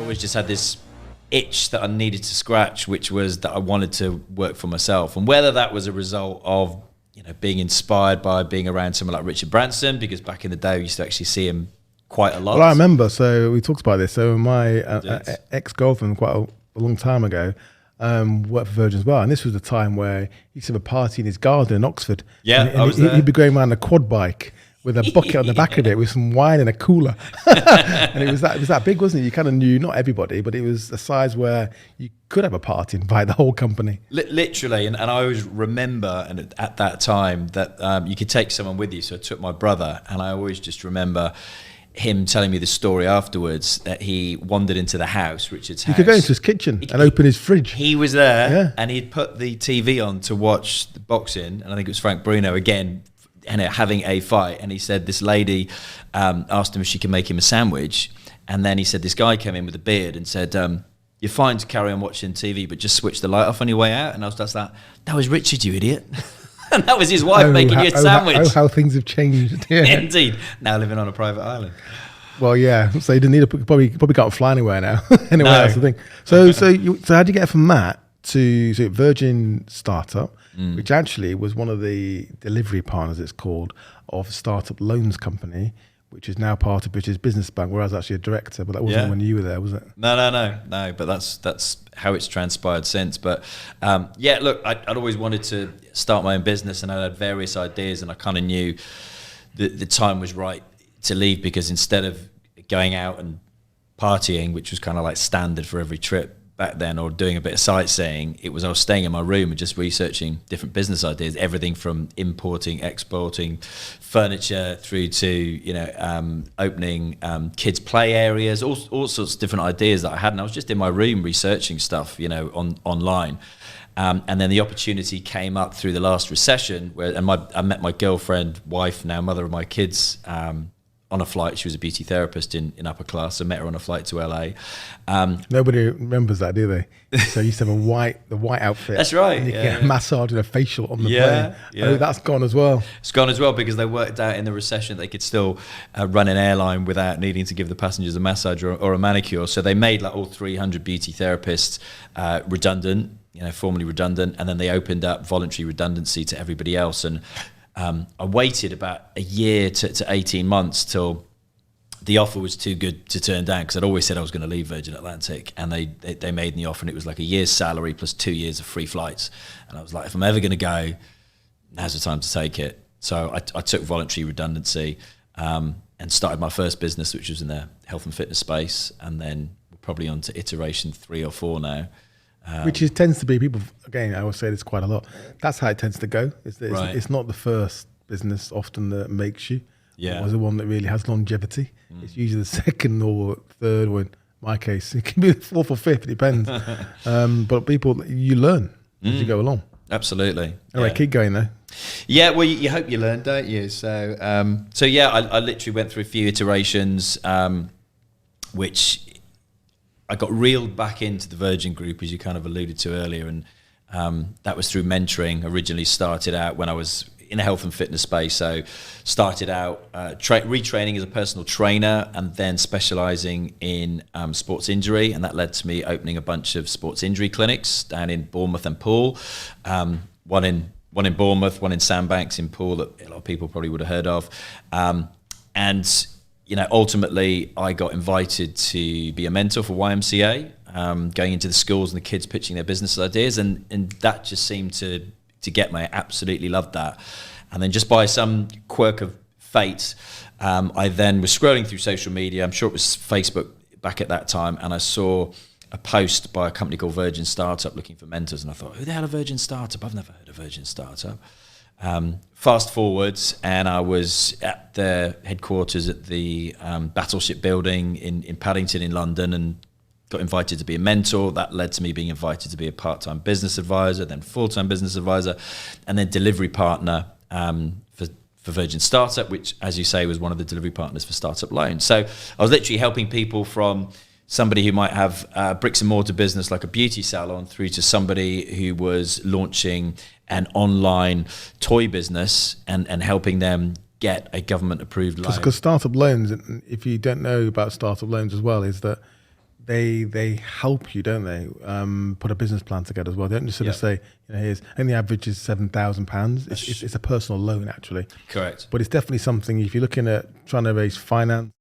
always just had this itch that I needed to scratch, which was that I wanted to work for myself. And whether that was a result of, being inspired by being around someone like Richard Branson, because back in the day we used to actually see him quite a lot. Well, I remember, so we talked about this. So my ex-girlfriend quite a long time ago worked for Virgin as well. And this was the time where he used to have a party in his garden in Oxford. Yeah, and he'd be going around a quad bike with a bucket on the back of it with some wine and a cooler. And it was that big, wasn't it? You kind of knew, not everybody, but it was a size where you could have a party and invite the whole company. Literally, and I always remember, and at that time, that you could take someone with you. So I took my brother, and I always just remember him telling me the story afterwards that he wandered into the house, Richard's house. You could go into his kitchen and open his fridge. He was there, and he'd put the TV on to watch the boxing, and I think it was Frank Bruno again, and having a fight. And he said this lady asked him if she could make him a sandwich, and then he said this guy came in with a beard and said, "You're fine to carry on watching TV, but just switch the light off on your way out." And I was just like, "That was Richard, you idiot." And that was his wife making you a sandwich. How things have changed. Yeah. Indeed. Now living on a private island. Well, yeah. So you didn't need probably can't fly anywhere now. Else, I think. So how did you get from that to Virgin Startup, which actually was one of the delivery partners, it's called, of Startup Loans Company, which is now part of British Business Bank, where I was actually a director, but that wasn't when you were there, was it? No. But that's how it's transpired since. But look, I'd always wanted to start my own business, and I had various ideas, and I kind of knew that the time was right to leave, because instead of going out and partying, which was kind of like standard for every trip back then, or doing a bit of sightseeing, I was staying in my room and just researching different business ideas, everything from importing, exporting furniture through to opening kids play areas, all sorts of different ideas that I had. And I was just in my room researching stuff online, and then the opportunity came up through the last recession I met my girlfriend, wife, now mother of my kids, on a flight. She was a beauty therapist in upper class. I met her on a flight to LA. Nobody remembers that, do they? So you used to have the white outfit. That's right. And you get a massage and a facial on the plane. Yeah. Oh, that's gone as well. It's gone as well, because they worked out in the recession they could still run an airline without needing to give the passengers a massage or a manicure. So they made like all 300 beauty therapists redundant, formally redundant, and then they opened up voluntary redundancy to everybody else. And I waited about a year to 18 months till the offer was too good to turn down, because I'd always said I was going to leave Virgin Atlantic, and they made me the offer, and it was like a year's salary plus 2 years of free flights. And I was like, if I'm ever going to go, now's the time to take it. So I took voluntary redundancy and started my first business, which was in the health and fitness space, and then we're probably on to iteration 3 or 4 now. Which tends to be, people, again, I always say this quite a lot, that's how it tends to go. It's not the first business often that makes you, or the one that really has longevity. It's usually the second or third, or in my case, it can be the fourth or fifth, it depends. But people, you learn as you go along. Absolutely. All right, keep going though. Yeah, well, you hope you learn, don't you? So I literally went through a few iterations, which I got reeled back into the Virgin Group, as you kind of alluded to earlier, and that was through mentoring. Originally started out when I was in a health and fitness space, so started out retraining as a personal trainer, and then specialising in sports injury, and that led to me opening a bunch of sports injury clinics down in Bournemouth and Poole, one in Bournemouth, one in Sandbanks in Poole that a lot of people probably would have heard of, and ultimately I got invited to be a mentor for YMCA, going into the schools and the kids pitching their business ideas, and that just seemed to get me. I absolutely loved that. And then just by some quirk of fate, I then was scrolling through social media, I'm sure it was Facebook back at that time, and I saw a post by a company called Virgin Startup looking for mentors, and I thought, who the hell are Virgin Startup? I've never heard of Virgin Startup. Fast forwards, and I was at the headquarters at the Battleship building in Paddington in London, and got invited to be a mentor. That led to me being invited to be a part-time business advisor, then full-time business advisor, and then delivery partner for Virgin Startup, which, as you say, was one of the delivery partners for Startup Loans. So I was literally helping people from somebody who might have a bricks and mortar business like a beauty salon through to somebody who was launching an online toy business and helping them get a government approved loan. Because Startup Loans, if you don't know about Startup Loans as well, is that they help you, don't they? Put a business plan together as well. They don't just sort of say, here's, and the average is £7,000. It's a personal loan actually. Correct. But it's definitely something, if you're looking at trying to raise finance,